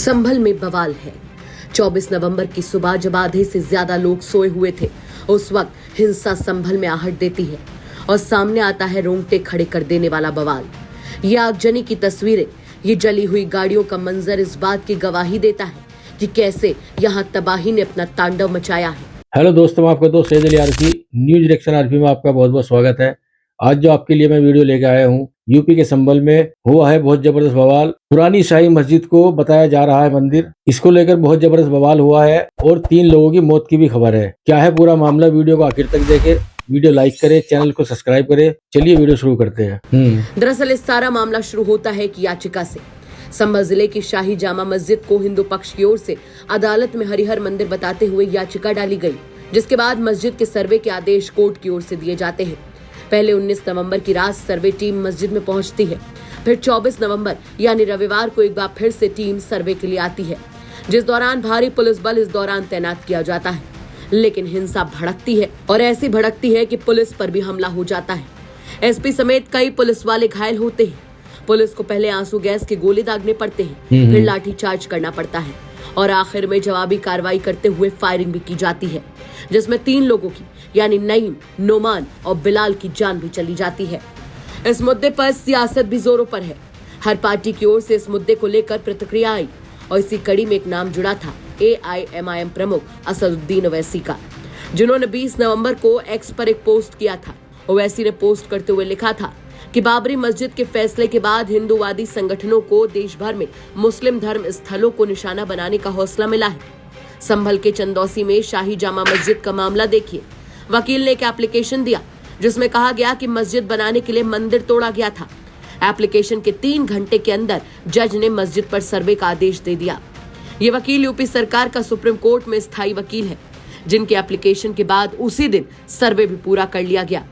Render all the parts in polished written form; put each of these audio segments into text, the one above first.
संभल में बवाल है। 24 नवंबर की सुबह जब आधे से ज्यादा लोग सोए हुए थे, उस वक्त हिंसा संभल में आहट देती है और सामने आता है रोंगटे खड़े कर देने वाला बवाल। ये आगजनी की तस्वीरें, ये जली हुई गाड़ियों का मंजर इस बात की गवाही देता है कि कैसे यहाँ तबाही ने अपना तांडव मचाया है। हेलो दोस्तों, मैं आपका दोस्त सैयद अली आरफी, न्यूज डायरेक्शन आरफी में आपका बहुत बहुत स्वागत है। आज जो आपके लिए मैं वीडियो लेकर आया हूँ, यूपी के संभल में हुआ है बहुत जबरदस्त बवाल। पुरानी शाही मस्जिद को बताया जा रहा है मंदिर, इसको लेकर बहुत जबरदस्त बवाल हुआ है और 3 लोगों की मौत की भी खबर है। क्या है पूरा मामला, वीडियो को आखिर तक देखें, वीडियो लाइक करें, चैनल को सब्सक्राइब करें। चलिए वीडियो शुरू करते हैं। दरअसल इस सारा मामला शुरू होता है कि याचिका से। संभल जिले की शाही जामा मस्जिद को हिंदू पक्ष की ओर से अदालत में हरिहर मंदिर बताते हुए याचिका डाली गई, जिसके बाद मस्जिद के सर्वे के आदेश कोर्ट की ओर से दिए जाते हैं। पहले 19 नवंबर की रात सर्वे टीम मस्जिद में पहुंचती है, फिर 24 नवंबर यानी रविवार को एक बार फिर से टीम सर्वे के लिए आती है, जिस दौरान भारी पुलिस बल इस दौरान तैनात किया जाता है। लेकिन हिंसा भड़कती है और ऐसी भड़कती है कि पुलिस पर भी हमला हो जाता है। एसपी समेत कई पुलिस वाले घायल होते हैं। पुलिस को पहले आंसू गैस के गोले दागने पड़ते हैं, फिर लाठी चार्ज करना पड़ता है और आखिर में जवाबी कार्रवाई करते हुए फायरिंग भी की जाती है, जिसमें 3 लोगों की यानी नईम, नोमान और बिलाल की जान भी चली जाती है। इस मुद्दे पर सियासत भी जोरों पर है। हर पार्टी की ओर से इस मुद्दे को लेकर प्रतिक्रिया आई और इसी कड़ी में एक नाम जुड़ा था AIMIM प्रमुख असदुद्दीन ओवैसी का, जिन्होंने 20 नवंबर को एक्स पर एक पोस्ट किया था। ओवैसी ने पोस्ट करते हुए लिखा था कि बाबरी मस्जिद के फैसले के बाद हिंदूवादी संगठनों को देश भर में मुस्लिम धर्म स्थलों को निशाना बनाने का हौसला मिला है। संभल के चंदौसी में शाही जामा मस्जिद का मामला देखिए। वकील ने एक एप्लीकेशन दिया जिसमें कहा गया कि मस्जिद बनाने के लिए मंदिर तोड़ा गया था। एप्लीकेशन के 3 घंटे के अंदर जज ने मस्जिद पर सर्वे का आदेश दे दिया। ये वकील यूपी सरकार का सुप्रीम कोर्ट में स्थायी वकील है, जिनके एप्लीकेशन के बाद उसी दिन सर्वे भी पूरा कर लिया गया।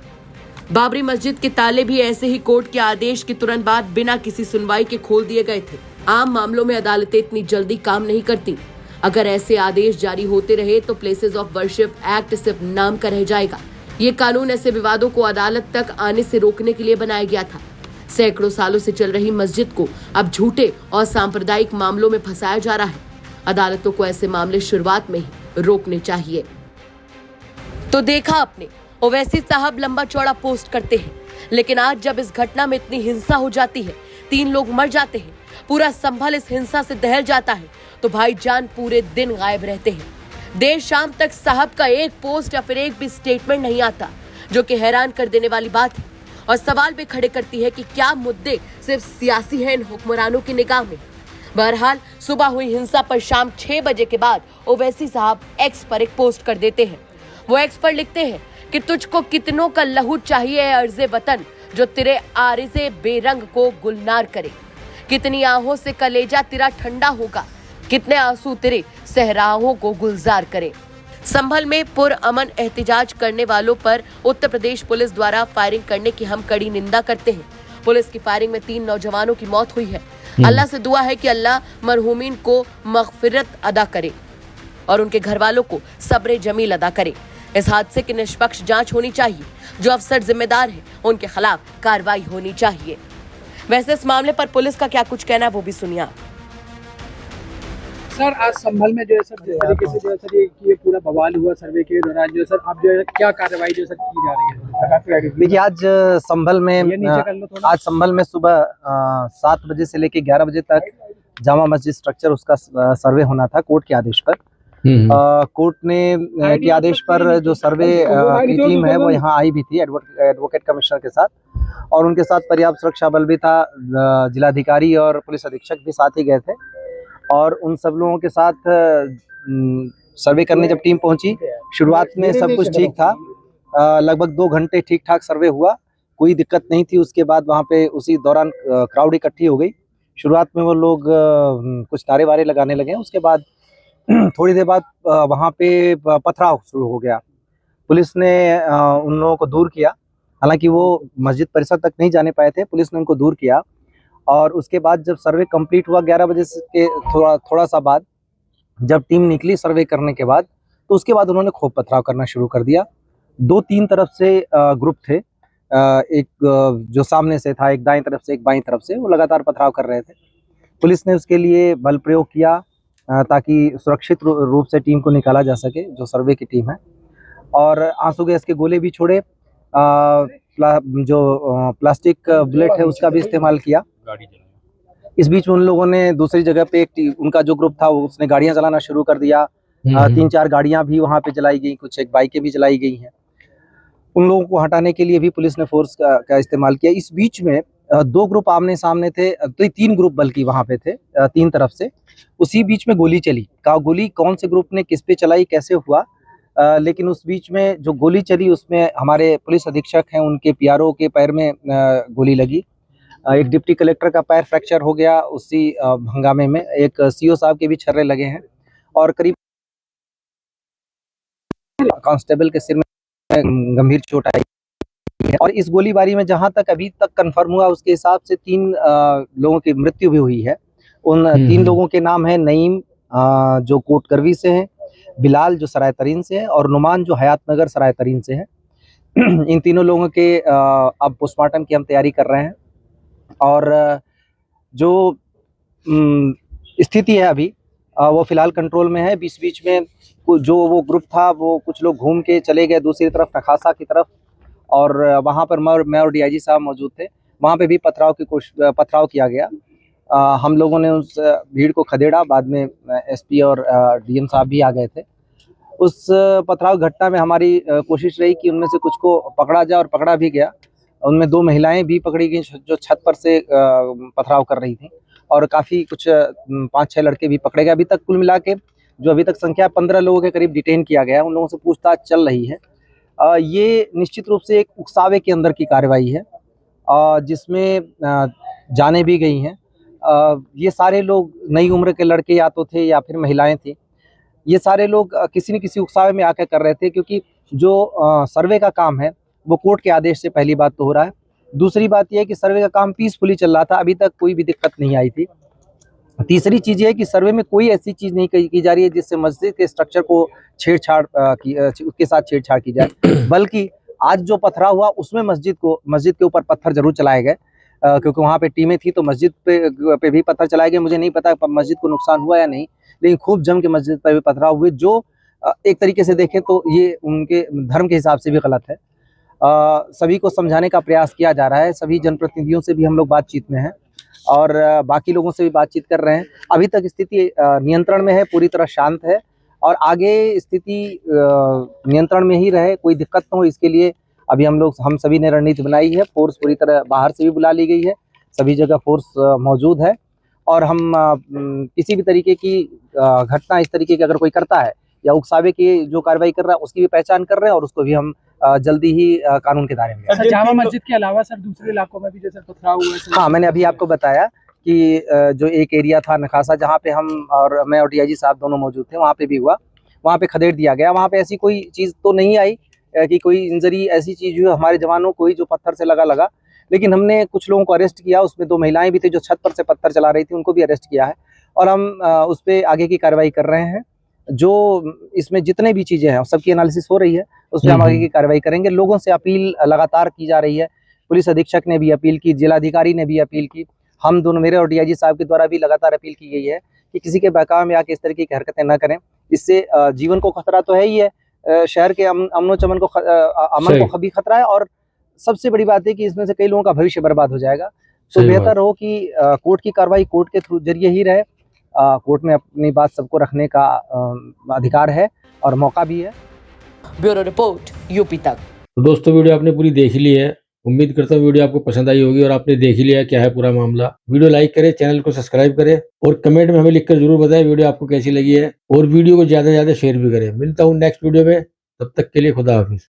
बाबरी मस्जिद के ताले भी ऐसे ही कोर्ट के आदेश के तुरंत बाद बिना किसी सुनवाई के खोल दिए गए थे। आम मामलों में अदालतें इतनी जल्दी काम नहीं करती। अगर ऐसे आदेश जारी होते रहे तो प्लेसेस ऑफ वर्शिप एक्ट सिर्फ नाम का रह जाएगा। ये कानून ऐसे विवादों को अदालत तक आने से रोकने के लिए बनाया गया था। सैकड़ों सालों से चल रही मस्जिद को अब झूठे और सांप्रदायिक मामलों में फंसाया जा रहा है। अदालतों को ऐसे मामले शुरुआत में ही रोकने चाहिए। तो देखा आपने, ओवैसी साहब लंबा चौड़ा पोस्ट करते हैं, लेकिन आज जब इस घटना में इतनी हिंसा हो जाती है, 3 लोग मर जाते हैं, पूरा संभल इस हिंसा से दहल जाता है, तो भाईजान पूरे दिन गायब रहते हैं। देर शाम तक साहब का एक पोस्ट या फिर एक भी स्टेटमेंट नहीं आता, जो कि हैरान कर देने वाली बात है और सवाल भी खड़े करती है कि क्या मुद्दे सिर्फ सियासी हैं इन हुक्मरानों की निगाह में। बहरहाल सुबह हुई हिंसा पर शाम 6 बजे के बाद ओवैसी साहब एक्स पर एक पोस्ट कर देते हैं। वो एक्स पर लिखते हैं कि तुझको कितनों का लहू चाहिए अर्ज़े वतन, जो तेरे आरिज़े बेरंग को गुलनार करे। कितनी आहों से कलेजा तेरा ठंडा होगा, कितने आंसू तेरे सहराहों को गुलजार करे। संभल में पुरअमन एहतिजाज करने वालों पर उत्तर प्रदेश पुलिस द्वारा फायरिंग करने की हम कड़ी निंदा करते हैं। पुलिस की फायरिंग में 3 नौजवानों की मौत हुई है। अल्लाह से दुआ है कि अल्लाह मरहूमीन को मगफिरत अदा करे और उनके घर वालों को सब्र जमील अदा करे। इस हादसे की निष्पक्ष जांच होनी चाहिए। जो अफसर जिम्मेदार हैं, उनके खिलाफ कार्रवाई होनी चाहिए। वैसे इस मामले पर पुलिस का क्या कुछ कहना है, वो भी सुनिए। सर, आज संभल में जो है सर, जिस तरीके से जो है सर ये पूरा बवाल हुआ सर्वे के दौरान, जो है सर अब जो है क्या कार्रवाई जो है सर की जा रही है? देखिए, आज संभल में सुबह 7 बजे से लेकर 11 बजे तक जामा मस्जिद स्ट्रक्चर उसका सर्वे होना था कोर्ट के आदेश पर। कोर्ट ने के आदेश पर जो सर्वे की टीम है वो यहाँ आई भी थी एडवोकेट कमिश्नर के साथ, और उनके साथ पर्याप्त सुरक्षा बल भी था। जिलाधिकारी और पुलिस अधीक्षक भी साथ ही गए थे और उन सब लोगों के साथ सर्वे करने जब टीम पहुंची, शुरुआत में सब कुछ ठीक था। लगभग 2 घंटे ठीक ठाक सर्वे हुआ, कोई दिक्कत नहीं थी। उसके बाद वहाँ पे उसी दौरान क्राउड इकट्ठी हो गई। शुरुआत में वो लोग कुछ नारे वारे लगाने लगे। उसके बाद थोड़ी देर बाद वहाँ पे पथराव शुरू हो गया। पुलिस ने उन लोगों को दूर किया, हालांकि वो मस्जिद परिसर तक नहीं जाने पाए थे। पुलिस ने उनको दूर किया और उसके बाद जब सर्वे कंप्लीट हुआ 11 बजे के थोड़ा सा बाद, जब टीम निकली सर्वे करने के बाद, तो उसके बाद उन्होंने खूब पथराव करना शुरू कर दिया। 2-3 तरफ से ग्रुप थे, एक जो सामने से था, एक दाएं तरफ से, एक बाईं तरफ से, वो लगातार पथराव कर रहे थे। पुलिस ने उसके लिए बल प्रयोग किया ताकि सुरक्षित रूप से टीम को निकाला जा सके, जो सर्वे की टीम है। और आंसू गैस के गोले भी छोड़े, जो प्लास्टिक बुलेट है उसका भी इस्तेमाल किया। इस बीच उन लोगों ने दूसरी जगह पे उनका जो ग्रुप था उसने गाड़ियां चलाना शुरू कर दिया। 3-4 गाड़ियां भी वहां पे जलाई गई, कुछ एक बाइकें भी जलाई गई हैं। उन लोगों को हटाने के लिए भी पुलिस ने फोर्स का इस्तेमाल किया। इस बीच में 2 ग्रुप आमने सामने थे, तो 3 ग्रुप बल्कि वहां पे थे, 3 तरफ से। उसी बीच में गोली चली। गोली कौन से ग्रुप ने किस पे चलाई, कैसे हुआ, लेकिन उस बीच में जो गोली चली उसमें हमारे पुलिस अधीक्षक हैं, उनके पीआरओ के पैर में गोली लगी। एक डिप्टी कलेक्टर का पैर फ्रैक्चर हो गया उसी हंगामे में। एक सीओ साहब के भी छर्रे लगे हैं और करीब कांस्टेबल के सिर में गंभीर चोट आई है। और इस गोलीबारी में जहां तक अभी तक कंफर्म हुआ उसके हिसाब से 3 लोगों की मृत्यु भी हुई है। उन 3 लोगों के नाम है नईम जो कोटकरवी से है, बिलाल जो सराय तरीन से है और नुमान जो हयातनगर सराय तरीन से है। इन तीनों लोगों के अब पोस्टमार्टम की हम तैयारी कर रहे हैं। और जो स्थिति है अभी वो फिलहाल कंट्रोल में है। बीच बीच में जो वो ग्रुप था वो कुछ लोग घूम के चले गए दूसरी तरफ नखासा की तरफ, और वहाँ पर मैं और डीआईजी साहब मौजूद थे। वहाँ पे भी पथराव किया गया। हम लोगों ने उस भीड़ को खदेड़ा। बाद में एसपी और डीएम साहब भी आ गए थे। उस पथराव घटना में हमारी कोशिश रही कि उनमें से कुछ को पकड़ा जाए और पकड़ा भी गया। उनमें 2 महिलाएं भी पकड़ी गई जो छत पर से पथराव कर रही थी, और काफ़ी कुछ 5-6 लड़के भी पकड़े गए। अभी तक कुल मिला के जो अभी तक संख्या 15 लोगों के करीब डिटेन किया गया है। उन लोगों से पूछताछ चल रही है। ये निश्चित रूप से एक उकसावे के अंदर की कार्रवाई है जिसमें जाने भी गई हैं। ये सारे लोग नई उम्र के लड़के या तो थे या फिर महिलाएं थी। ये सारे लोग किसी न किसी उकसावे में आकर कर रहे थे, क्योंकि जो सर्वे का काम है वो कोर्ट के आदेश से पहली बात तो हो रहा है। दूसरी बात यह है कि सर्वे का काम पीसफुली चल रहा था, अभी तक कोई भी दिक्कत नहीं आई थी। तीसरी चीज़ ये है कि सर्वे में कोई ऐसी चीज़ नहीं की जा रही है जिससे मस्जिद के स्ट्रक्चर को उसके साथ छेड़छाड़ की जाए। बल्कि आज जो पथराव हुआ उसमें मस्जिद के ऊपर पत्थर जरूर चलाए गए, क्योंकि वहाँ पे टीमें थी तो मस्जिद पे भी पत्थर चलाए गए। मुझे नहीं पता मस्जिद को नुकसान हुआ या नहीं, लेकिन खूब जम के मस्जिद पर भी पथराव हुए, जो एक तरीके से देखें तो ये उनके धर्म के हिसाब से भी गलत है। सभी को समझाने का प्रयास किया जा रहा है। सभी जनप्रतिनिधियों से भी हम लोग बातचीत में हैं और बाकी लोगों से भी बातचीत कर रहे हैं। अभी तक स्थिति नियंत्रण में है, पूरी तरह शांत है, और आगे स्थिति नियंत्रण में ही रहे, कोई दिक्कत न हो, इसके लिए अभी हम सभी ने रणनीति बनाई है। फोर्स पूरी तरह बाहर से भी बुला ली गई है, सभी जगह फोर्स मौजूद है। और हम किसी भी तरीके की घटना इस तरीके की अगर कोई करता है या उकसावे की जो कार्रवाई कर रहा है उसकी भी पहचान कर रहे हैं, और उसको भी हम जल्दी ही कानून के दायरे में। सर, जामा मस्जिद के अलावा सर दूसरे इलाकों में भी जैसे पथराव हुआ है? हाँ, मैंने अभी आपको बताया कि जो एक एरिया था नखासा, जहाँ पे मैं और डीआईजी साहब दोनों मौजूद थे, वहाँ पे भी हुआ। वहाँ पे खदेड़ दिया गया। वहाँ पे ऐसी कोई चीज़ तो नहीं आई कि कोई इंजरी ऐसी चीज़ हुई हमारे जवानों को, जो पत्थर से लगा। लेकिन हमने कुछ लोगों को अरेस्ट किया। उसमें 2 महिलाएं भी थी जो छत पर से पत्थर चला रही थी, उनको भी अरेस्ट किया है, और हम उस पर आगे की कार्रवाई कर रहे हैं। जो इसमें जितने भी चीज़ें हैं सबकी एनालिसिस हो रही है, उस पर हम आगे की कार्रवाई करेंगे। लोगों से अपील लगातार की जा रही है। पुलिस अधीक्षक ने भी अपील की, जिलाधिकारी ने भी अपील की, हम दोनों, मेरे और डीआईजी साहब के द्वारा भी लगातार अपील की गई है कि किसी के बहकावे में आके इस तरीके की हरकतें न करें। इससे जीवन को खतरा तो है ही है, शहर के अमन को भी खतरा है, और सबसे बड़ी बात है कि इसमें से कई लोगों का भविष्य बर्बाद हो जाएगा। तो बेहतर हो कि कोर्ट की कार्रवाई कोर्ट के थ्रू जरिए ही रहे। कोर्ट में अपनी बात सबको रखने का अधिकार है और मौका भी है। ब्यूरो रिपोर्ट, यूपी तक। तो दोस्तों, वीडियो आपने पूरी देख ली है। उम्मीद करता हूँ वीडियो आपको पसंद आई होगी और आपने देख ही लिया क्या है पूरा मामला। वीडियो लाइक करें, चैनल को सब्सक्राइब करें, और कमेंट में हमें लिखकर जरूर बताएं वीडियो आपको कैसी लगी है, और वीडियो को ज्यादा से ज्यादा शेयर भी करें। मिलता हूँ नेक्स्ट वीडियो में, तब तक के लिए खुदा हाफिज।